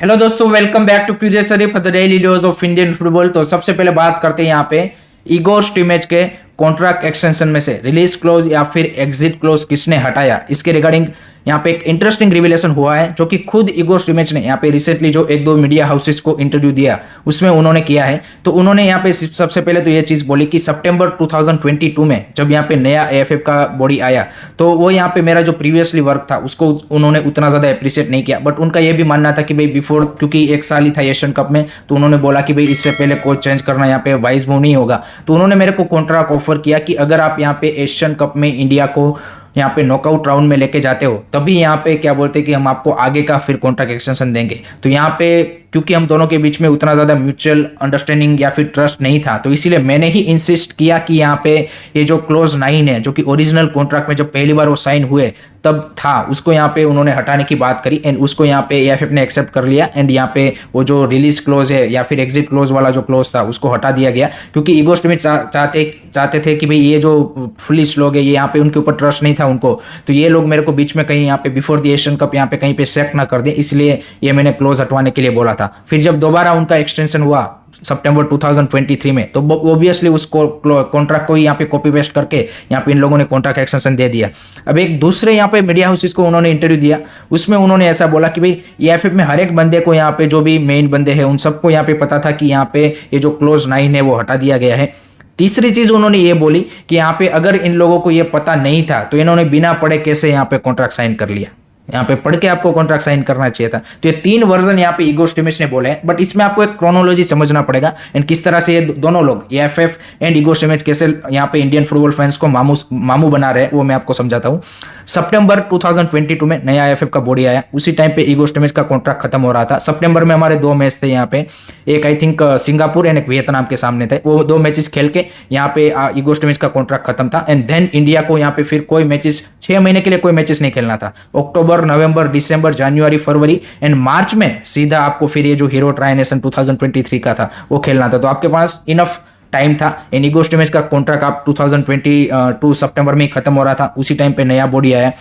Hello दोस्तों, welcome back to curious study for the daily news of Indian football. तो सबसे पहले बात करते हैं यहाँ पे इगोर स्टिमेच के कॉन्ट्रैक्ट एक्सटेंशन में से रिलीज क्लोज या फिर एग्जिट क्लोज किसने हटाया, इसके रिगार्डिंग यहाँ पे एक इंटरेस्टिंग रिविलेशन हुआ है जो कि खुद इगोर स्टिमेच ने यहाँ पे रिसेंटली जो एक दो मीडिया हाउसेस को इंटरव्यू दिया उसमें उन्होंने किया है। तो उन्होंने यहाँ पे सबसे पहले तो ये चीज बोली कि सितंबर 2022 में जब यहाँ पे नया एएफएफ का बॉडी आया तो वो यहाँ पे मेरा जो प्रीवियसली वर्क था उसको उन्होंने उतना ज्यादा अप्रिशिएट नहीं किया, बट उनका ये भी मानना था कि भाई बिफोर, क्योंकि एक साल ही था एशियन कप में, तो उन्होंने बोला कि भाई इससे पहले कोच चेंज करना यहाँ पे वाइज मूव नहीं होगा। तो उन्होंने मेरे को कॉन्ट्रैक्ट ऑफर किया कि अगर आप यहाँ पे एशियन कप में इंडिया को यहाँ पे नॉकआउट राउंड में लेके जाते हो तभी यहाँ पे क्या बोलते हैं कि हम आपको आगे का फिर कॉन्ट्रैक्ट एक्सटेंशन देंगे। तो यहाँ पे क्योंकि हम दोनों के बीच में उतना ज्यादा म्यूचुअल अंडरस्टैंडिंग या फिर ट्रस्ट नहीं था, तो इसीलिए मैंने ही इंसिस्ट किया कि यहाँ पे ये जो क्लोज 9 है जो कि ओरिजिनल कॉन्ट्रैक्ट में जब पहली बार वो साइन हुए तब था, उसको यहाँ पे उन्होंने हटाने की बात करी एंड उसको यहाँ पे एएफएफ ने एक्सेप्ट कर लिया एंड यहाँ पे वो जो रिलीज क्लोज है या फिर एग्जिट क्लोज वाला जो क्लोज था उसको हटा दिया गया, क्योंकि इगोर स्टिमेच चाहते थे कि भाई ये जो फुलिश लोग है ये यहाँ पे उनके ऊपर ट्रस्ट नहीं था उनको, तो ये लोग मेरे को बीच में कहीं यहाँ पे बिफोर द एशियन कप यहाँ पे कहीं पे सेक ना कर दे, इसलिए ये मैंने क्लोज हटवाने के लिए बोला था। फिर जब दोबारा उनका एक्सटेंशन हुआ सितंबर 2023 में तो ऑब्वियसली उस कॉन्ट्रैक्ट को ही यहाँ पे कॉपी पेस्ट करके यहाँ पे इन लोगों ने कॉन्ट्रैक्ट एक्सटेंशन दे दिया। अब एक दूसरे यहाँ पे मीडिया हाउसेस को उन्होंने इंटरव्यू दिया, उसमें उन्होंने ऐसा बोला कि भाई एएफएफ में हर एक बंदे को यहाँ पे जो भी मेन बंदे हैं उन सबको यहाँ पे पता था कि यहाँ पे ये जो क्लोज 9 है वो हटा दिया गया है। तीसरी चीज उन्होंने ये बोली कि यहाँ पे अगर इन लोगों को ये पता नहीं था तो इन्होंने बिना पढ़े कैसे यहाँ पे कॉन्ट्रैक्ट साइन कर लिया, यहाँ पे पढ़ के आपको कॉन्ट्रैक्ट साइन करना चाहिए था। तो ये 3 वर्जन यहाँ पे इगोर स्टिमेच ने बोले हैं, बट इसमें आपको एक क्रोनोलॉजी समझना पड़ेगा एंड किस तरह से ये दोनों लोग एएफएफ एंड इगोर स्टिमेच कैसे यहाँ पे इंडियन फुटबॉल फैंस को मामू बना रहे हैं वो मैं आपको समझाता हूँ। सितंबर 2022 में नया एएफएफ का बॉडी आया, उसी टाइम पे इगोर स्टिमेच का कॉन्ट्रैक्ट खत्म हो रहा था। सितंबर में हमारे 2 मैच थे यहाँ पे, एक आई थिंक सिंगापुर एंड एक वियतनाम के सामने थे, वो 2 मैचेस खेल के यहाँ पे इगोर स्टिमेच का कॉन्ट्रैक्ट खत्म था एंड देन इंडिया को यहाँ पे फिर कोई मैचेस 6 महीने के लिए कोई मैचेस नहीं खेलना था। अक्टूबर, नवंबर, दिसंबर, जनवरी, फरवरी एंड मार्च में सीधा आपको फिर ये जो हीरो ट्राई नेशन 2023 का था वो खेलना था, तो आपके पास इनफ टाइम था। एंड इगोर स्टिमेच का कॉन्ट्रैक्ट आप 2022 सितंबर में ही खत्म हो रहा था, उसी टाइम पे नया बॉडी आया।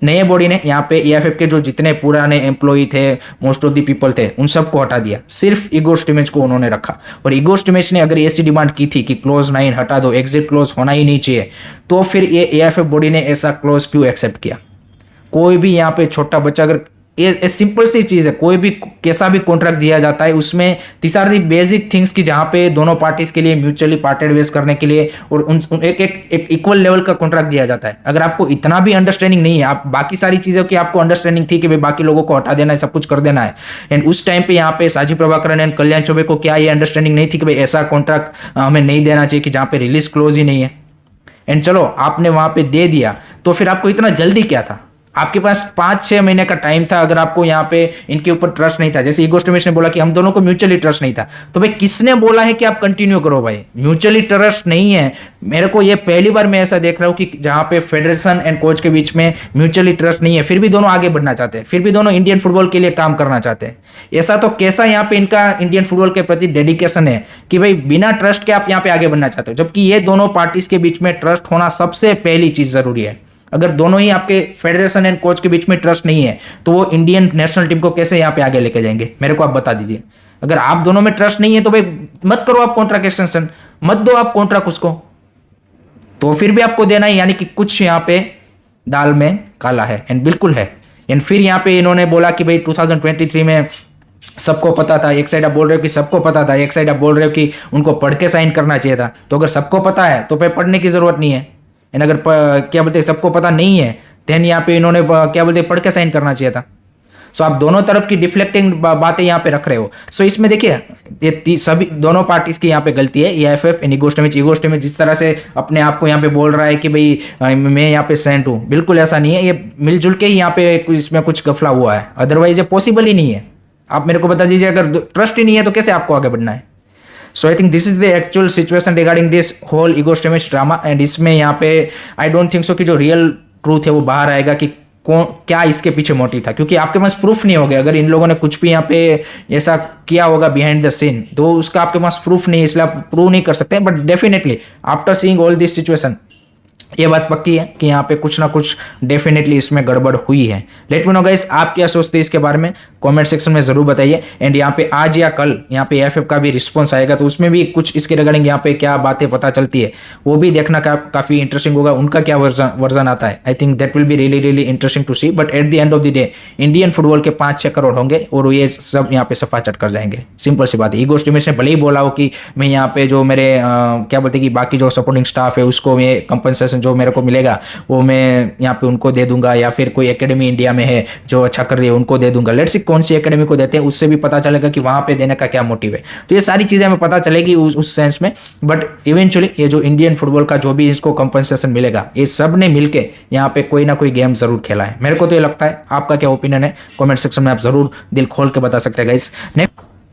नए बॉडी ने यहाँ पे एएफएफ के जो जितने पुराने एम्प्लॉई थे, मोस्ट ऑफ द पीपल थे, उन सबको हटा दिया, सिर्फ इगोर स्टिमेच को उन्होंने रखा। और इगोर स्टिमेच ने अगर ऐसी डिमांड की थी कि क्लोज 9 हटा दो, एग्जिट क्लोज होना ही नहीं चाहिए, तो फिर ये एएफएफ बॉडी ने ऐसा क्लोज क्यों एक्सेप्ट किया? कोई भी यहाँ पे छोटा बच्चा अगर ये सिंपल सी चीज है, कोई भी कैसा भी कॉन्ट्रैक्ट दिया जाता है उसमें this are the basic things की जहां पे दोनों पार्टीज के लिए म्यूचुअली पार्टेड वेज करने के लिए और एक इक्वल लेवल का कॉन्ट्रैक्ट दिया जाता है। अगर आपको इतना भी अंडरस्टैंडिंग नहीं है, आप बाकी सारी चीजों की आपको अंडरस्टैंडिंग थी कि भाई बाकी लोगों को हटा देना है, सब कुछ कर देना है, एंड उस टाइम पे यहाँ पे साजी प्रभाकरन एंड कल्याण चौबे को क्या ये अंडरस्टैंडिंग नहीं थी कि भाई ऐसा कॉन्ट्रैक्ट हमें नहीं देना चाहिए कि जहां पे रिलीज क्लोज ही नहीं है, एंड चलो आपने वहां पे दे दिया, तो फिर आपको इतना जल्दी क्या था? आपके पास 5-6 महीने का टाइम था। अगर आपको यहाँ पे इनके ऊपर ट्रस्ट नहीं था, जैसे इगोर स्टिमेच ने बोला कि हम दोनों को म्यूचुअली ट्रस्ट नहीं था, तो भाई किसने बोला है कि आप कंटिन्यू करो? भाई म्यूचुअली ट्रस्ट नहीं है। मेरे को ये पहली बार मैं ऐसा देख रहा हूँ कि जहाँ पे फेडरेशन एंड कोच के बीच में म्यूचुअली ट्रस्ट नहीं है, फिर भी दोनों आगे बढ़ना चाहते हैं, फिर भी दोनों इंडियन फुटबॉल के लिए काम करना चाहते हैं। ऐसा तो कैसा यहाँ पे इनका इंडियन फुटबॉल के प्रति डेडिकेशन है कि भाई बिना ट्रस्ट के आप यहाँ पे आगे बढ़ना चाहते हो, जबकि ये दोनों पार्टीज के बीच में ट्रस्ट होना सबसे पहली चीज जरूरी है। अगर दोनों ही आपके फेडरेशन एंड कोच के बीच में ट्रस्ट नहीं है तो वो इंडियन नेशनल टीम को कैसे यहाँ पे आगे लेके जाएंगे? मेरे को आप बता दीजिए। अगर आप दोनों में ट्रस्ट नहीं है तो भाई मत करो आप कॉन्ट्रैक्ट एक्सटेंशन, मत दो आप कॉन्ट्रैक्ट उसको, तो फिर भी आपको देना है, यानी कि कुछ यहाँ पे दाल में काला है, एंड बिल्कुल है। एंड फिर यहाँ पे इन्होंने बोला कि भाई 2023 में सबको पता था, एक साइड आप बोल रहे हो कि सबको पता था, एक साइड आप बोल रहे हो कि उनको पढ़ के साइन करना चाहिए था। तो अगर सबको पता है तो फिर पढ़ने की जरूरत नहीं है, एंड अगर क्या बोलते हैं सबको पता नहीं है देन यहाँ पे इन्होंने क्या बोलते हैं पढ़ के साइन करना चाहिए था। सो आप दोनों तरफ की डिफ्लेक्टिंग बातें यहाँ पे रख रहे हो। सो इसमें देखिए ये सभी दोनों पार्टीज की यहाँ पे गलती है, एएफएफ एंड इगोर स्टिमेच जिस तरह से अपने आप को यहाँ पे बोल रहा है कि भाई मैं यहाँ पे सेंट हूँ, बिल्कुल ऐसा नहीं है। ये मिलजुल के ही यहाँ पे इसमें कुछ गफला हुआ है, अदरवाइज ये पॉसिबल ही नहीं है। आप मेरे को बता दीजिए, अगर ट्रस्ट ही नहीं है तो कैसे आपको आगे बढ़ना है? So I think this is the actual situation regarding this whole Igor Stimac drama, and इसमें यहाँ पे आई डोंट थिंक सो कि जो रियल ट्रूथ है वो बाहर आएगा कि कौन क्या इसके पीछे मोटिव था, क्योंकि आपके पास प्रूफ नहीं हो गया। अगर इन लोगों ने कुछ भी यहाँ पे ऐसा किया होगा बिहाइंड द सीन तो उसका आपके पास प्रूफ नहीं है, इसलिए आप प्रूव नहीं कर सकते। But definitely after seeing all this situation ये बात पक्की है कि यहाँ पे कुछ ना कुछ डेफिनेटली इसमें गड़बड़ हुई है। लेट मी नो गाइस, आप क्या सोचते हैं इसके बारे में, कमेंट सेक्शन में जरूर बताइए। एंड यहाँ पे आज या कल यहाँ पे एएफएफ का भी रिस्पॉन्स आएगा, तो उसमें भी कुछ इसके रिगार्डिंग यहाँ पे क्या बातें पता चलती है वो भी देखना काफी इंटरेस्टिंग होगा। उनका क्या वर्जन आता है, I think that will be really really interesting to see. But at the end of the day Indian football के 5-6 करोड़ होंगे और ये सब यहाँ पे सफा चट कर जाएंगे। सिंपल सी बात है। ईगो स्टिमेट्स ने भले ही बोला हो कि मैं यहाँ पे जो मेरे क्या बोलते हैं कि बाकी जो सपोर्टिंग स्टाफ है उसको मैं कंपनसेशन जो मेरे को मिलेगा वो मैं यहाँ पे उनको दे दूंगा, या फिर कोई एकेडमी इंडिया में है जो अच्छा कर रही है उनको दे दूंगा। लेट्स सी कौन सी एकेडमी को देते हैं, उससे भी पता चलेगा कि वहां पे देने का क्या मोटिव है। तो ये सारी चीजें हमें पता चलेगी उस सेंस में। बट इवेंचुअली ये जो इंडियन फुटबॉल का जो भी इसको कंपनसेशन मिलेगा, ये सब ने मिलकर यहाँ पे कोई ना कोई गेम जरूर खेला है। मेरे को तो ये लगता है। आपका क्या ओपिनियन है कमेंट सेक्शन में आप जरूर दिल खोल के बता सकते हैं गाइस।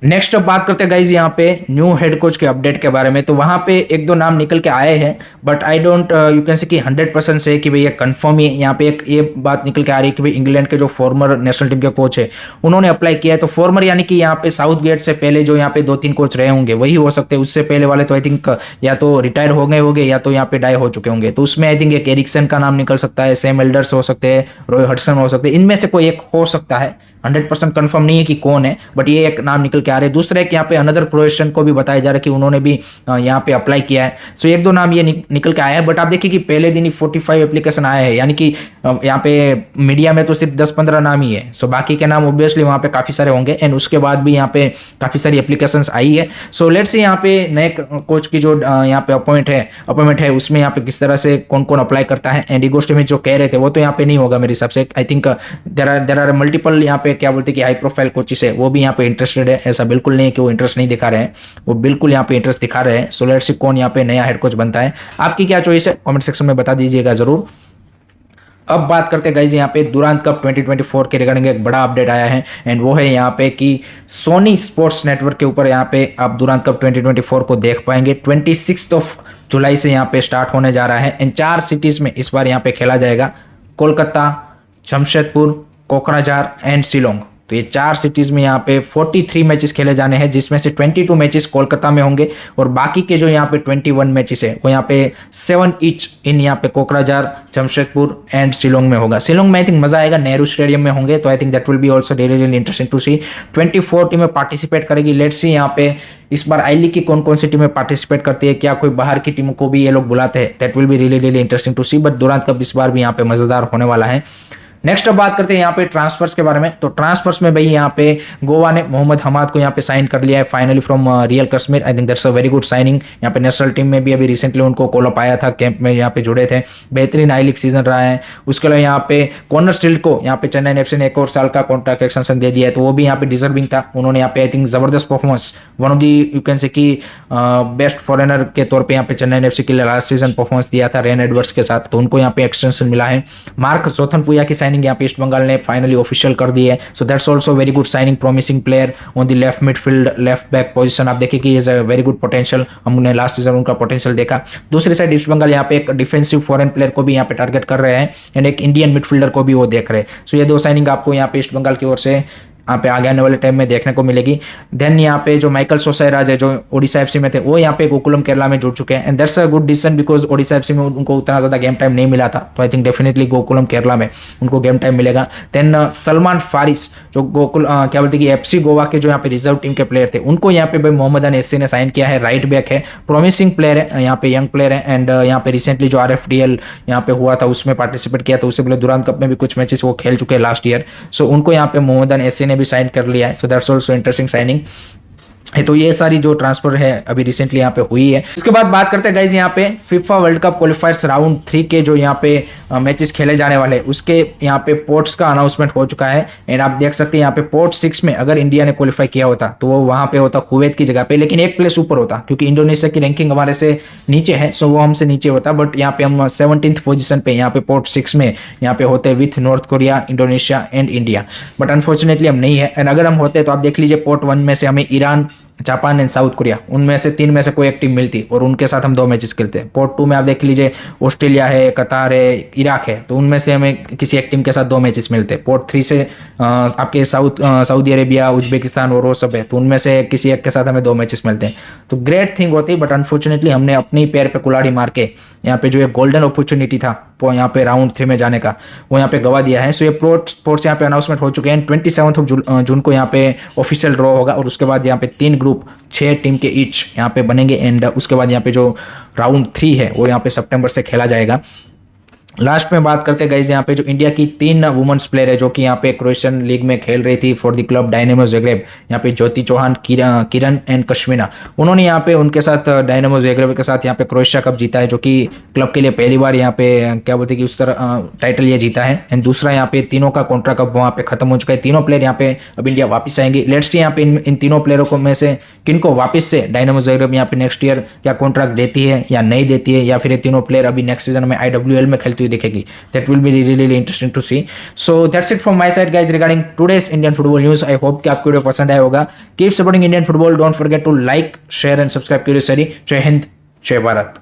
नेक्स्ट अब बात करते हैं गाइज यहाँ पे न्यू हेड कोच के अपडेट के बारे में। तो वहां पे एक दो नाम निकल के आए हैं, but I don't you can say कि 100% से कि भाई ये कंफर्म ही। यहाँ पे एक ये बात निकल के आ रही है कि भाई इंग्लैंड के जो फॉर्मर नेशनल टीम के कोच है उन्होंने अप्लाई किया है। तो फॉर्मर यानी कि यहाँ पे साउथ गेट से पहले जो यहाँ पे 2-3 कोच रहे होंगे वही हो सकते हैं। उससे पहले वाले तो आई थिंक या तो रिटायर हो गए होंगे या तो यहाँ पे डाई हो चुके होंगे। तो उसमें आई थिंक एक एरिक्सन का नाम निकल सकता है, सैम एल्डर्स हो सकते हैं, रॉय हडसन हो सकते हैं। इनमें से कोई एक हो सकता है, 100% कंफर्म नहीं है कि कौन है, बट ये एक नाम निकल के आ रहे हैं। दूसरा एक यहाँ पे अनदर क्रोएशियन को भी बताया जा रहा है कि उन्होंने भी यहाँ पे अप्लाई किया है। सो एक दो नाम ये निकल के आया है। बट आप देखिए कि पहले दिन ही 45 एप्लीकेशन आए हैं, यानी कि यहाँ पे मीडिया में तो सिर्फ 10-15 नाम ही है। सो बाकी के नाम ऑब्वियसली वहाँ पे काफी सारे होंगे। एंड उसके बाद भी यहाँ पे काफी सारी एप्लीकेशन आई है। सो लेट्स सी यहाँ पे नए कोच की जो यहाँ पे अपॉइंटमेंट है उसमें यहाँ पे किस तरह से कौन कौन अप्लाई करता है। एंड ईगो स्टिमेट्स जो कह रहे थे वो तो यहाँ पे नहीं होगा मेरे हिसाब से। I think there are multiple यहाँ पे क्या बोलते हैं कि हाई प्रोफाइल कोचेस है वो भी यहाँ पे इंटरेस्टेड है। ऐसा बिल्कुल नहीं है कि वो इंटरेस्ट नहीं दिखा रहे हैं, वो बिल्कुल यहाँ पे इंटरेस्ट दिखा रहे हैं। सो लेट्स सी कौन यहाँ पे नया हेड कोच बनता है। आपकी क्या चॉइस है कमेंट सेक्शन में बता दीजिएगा जरूर। अब बात करते हैं गाइज यहाँ पे दुरांत कप 2024 के रिगार्डिंग एक बड़ा अपडेट आया है। एंड वो है यहाँ पे कि सोनी स्पोर्ट्स नेटवर्क के ऊपर यहाँ पे आप दुरांत कप 2024 को देख पाएंगे। 26 जुलाई से यहाँ पे स्टार्ट होने जा रहा है। इन 4 सिटीज में इस बार यहाँ पे खेला जाएगा, कोलकाता, जमशेदपुर, कोकराझार एंड शिलोंग। तो ये 4 सिटीज में यहाँ पे 43 मैचेस खेले जाने हैं, जिसमें से 22 मैचेस कोलकाता में होंगे और बाकी के जो यहाँ पे 21 मैचेस है वो यहाँ पे 7 ईच इन यहाँ पे कोकराझार, जमशेदपुर एंड शिलोंग में होगा। शिलोंग में आई थिंक मजा आएगा, नेहरू स्टेडियम में होंगे। तो I think that will be also really interesting to see. 24 टीमें पार्टिसिपेट करेगी। लेट्स सी यहाँ पे इस बार आई लीग की कौन कौन सी टीमें पार्टिसिपेट करती है, क्या कोई बाहर की टीमों को भी ये लोग बुलाते हैं। That will be really interesting to see. But Durand cup इस बार भी यहाँ पे मजेदार होने वाला है। नेक्स्ट अब बात करते हैं यहाँ पे ट्रांसफर्स के बारे में। तो ट्रांसफर्स में भाई यहाँ पे गोवा ने मोहम्मद हमाद को यहाँ पे साइन कर लिया है finally from real Kashmir. I think that's a very good signing. यहाँ पे नेशनल टीम में भी अभी रिसेंटली उनको कॉल अप आया था, कैंप में यहाँ पे जुड़े थे। बेहतरीन आई लीग सीजन रहा है। उसके अलावा यहाँ पे कॉर्नर स्टील्ड को यहाँ पे चेन्नई एफसी ने 1 और साल का कॉन्ट्रैक्ट एक्सटेंशन दे दिया है, तो वो भी यहाँ पे डिजर्विंग था। उन्होंने यहाँ पे आई थिंक जबरदस्त performance, one of the you can say कि बेस्ट फॉरेनर के तौर पर यहाँ पे चेन्नई एफसी के लिए लास्ट सीजन परफॉर्मेंस दिया था रेन एडवर्ड्स के साथ, तो उनको यहाँ पे एक्सटेंशन मिला है। मार्क जोथनपुया की साइनिंग यहाँ पे ईस्ट बंगाल फाइनली ऑफिशियल कर दी है। So that's also very good signing, promising player on the left midfield left back position. आप देखिए कि is a very good potential, हमने लास्ट सीजन उनका पोटेंशियल देखा। दूसरी साइड ईस्ट बंगाल यहाँ पे एक डिफेंसिव फॉरेन प्लेयर को भी यहाँ पे टारगेट कर रहे हैं एंड एक इंडियन मिडफील्डर को भी वो देख रहे हैं। सो ये 2 साइनिंग आपको यहाँ पे ईस्ट बंगाल की ओर से यहाँ पे आगे आने वाले टाइम में देखने को मिलेगी। देन यहाँ पे जो माइकल सोसायराज है जो ओडिशा एफसी में थे, वो यहाँ पे गोकुलम केरला में जुड़ चुके हैं। And that's a good decision because Odisha FC में उनको उतना ज्यादा गेम टाइम नहीं मिला था, तो I think definitely Gokulam Kerala में उनको गेम टाइम मिलेगा। देन सलमान फारिस जो गोकुल क्या बोलते हैं कि एफसी गोवा के जो यहाँ पे रिजर्व टीम के प्लेयर थे, उनको यहाँ पे भाई मोहम्मद एससी ने साइन किया है। राइट बैक है, प्रॉमिसिंग प्लेयर है, यहाँ पे यंग प्लेयर है। एंड यहाँ पे रिसेंटली जो RFDL यहाँ पे हुआ था उसमें पार्टिसिपेट किया, तो उससे पहले दुरांत कप में भी कुछ मैचेस वो खेल चुके हैं लास्ट ईयर। सो उनको यहाँ पे मोहम्मद एससी ने भी साइन कर लिया है। So that's also interesting signing है। तो ये सारी जो ट्रांसफर है अभी रिसेंटली यहाँ पे हुई है। उसके बाद बात करते हैं गाइज यहाँ पे FIFA वर्ल्ड कप क्वालिफायर्स राउंड 3 के जो यहाँ पे मैचेस खेले जाने वाले हैं, उसके यहाँ पे पोर्ट्स का अनाउंसमेंट हो चुका है। एंड आप देख सकते हैं यहाँ पे पोर्ट 6 में अगर इंडिया ने क्वालिफाई किया होता तो वो वहाँ पे होता कुवैत की जगह पे, लेकिन एक प्लेस ऊपर होता क्योंकि इंडोनेशिया की रैंकिंग हमारे से नीचे है, सो वो हमसे नीचे होता। बट यहाँ पे हम 17th पोजीशन पे यहाँ पे पोर्ट 6 में यहाँ पे होते with north Korea, Indonesia and India. But unfortunately हम नहीं है। एंड अगर हम होते तो आप देख लीजिए पोर्ट 1 में से हमें Iran, Japan and south Korea, उनमें से 3 में से कोई एक टीम मिलती और उनके साथ हम 2 मैचेस खेलते हैं। पोर्ट 2 में आप देख लीजिए ऑस्ट्रेलिया है, कतार है, इराक है, तो उनमें से हमें किसी एक टीम के साथ 2 मैचेस मिलते हैं। पोर्ट 3 से आपके सऊदी अरेबिया, उज्बेकिस्तान और वो सब है, तो उनमें से किसी एक के साथ हमें 2 मैचेस मिलते हैं। तो ग्रेट थिंग होती, बट अनफॉर्चुनेटली हमने अपने ही पैर पे कुल्हाड़ी मार के यहाँ पे जो एक गोल्डन अपॉर्चुनिटी था वो यहाँ पे राउंड 3 में जाने का, वो यहाँ पे गवा दिया है। सो ये स्पोर्ट्स यहाँ पे अनाउंसमेंट हो चुके हैं। 27 जून को यहाँ पे ऑफिशियल ड्रॉ होगा और उसके बाद यहाँ पे 3 ग्रुप 6 टीम के ईच यहाँ पे बनेंगे एंड उसके बाद यहाँ पे जो राउंड 3 है वो यहाँ पे सितंबर से खेला जाएगा। लास्ट में बात करते गाइस, यहाँ पे जो इंडिया की 3 वुमेन्स प्लेयर है जो कि यहाँ पे क्रोएशियन लीग में खेल रही थी for the club dynamo Zagreb, यहाँ पे ज्योति चौहान, किरण एंड कश्मीना, उन्होंने यहाँ पे उनके साथ डायनेमो ज़ाग्रेब के साथ यहाँ पे क्रोएशिया कप जीता है, जो कि क्लब के लिए पहली बार यहाँ पे क्या बोलते हैं कि उस तरह टाइटल ये जीता है। एंड दूसरा यहाँ पे तीनों का कॉन्ट्रैक्ट अब वहाँ पे खत्म हो चुका है, तीनों प्लेयर यहाँ पे अब इंडिया वापस आएंगे। लेट्स सी यहाँ पे इन तीनों प्लेयरों को में से किनको वापस से डायनेमो ज़ाग्रेब यहाँ पे नेक्स्ट ईयर क्या कॉन्ट्रैक्ट देती है या नहीं देती है, या फिर ये तीनों प्लेयर अभी नेक्स्ट सीजन में IWL में खेलती हुई दिखेगी। That will be really interesting to see. So that's it from my side guys regarding today's Indian football news. I hope कि आपको वीडियो पसंद आया होगा। Keep supporting Indian football. Don't forget to like, share and subscribe Curious Study. जय हिंद, जय भारत।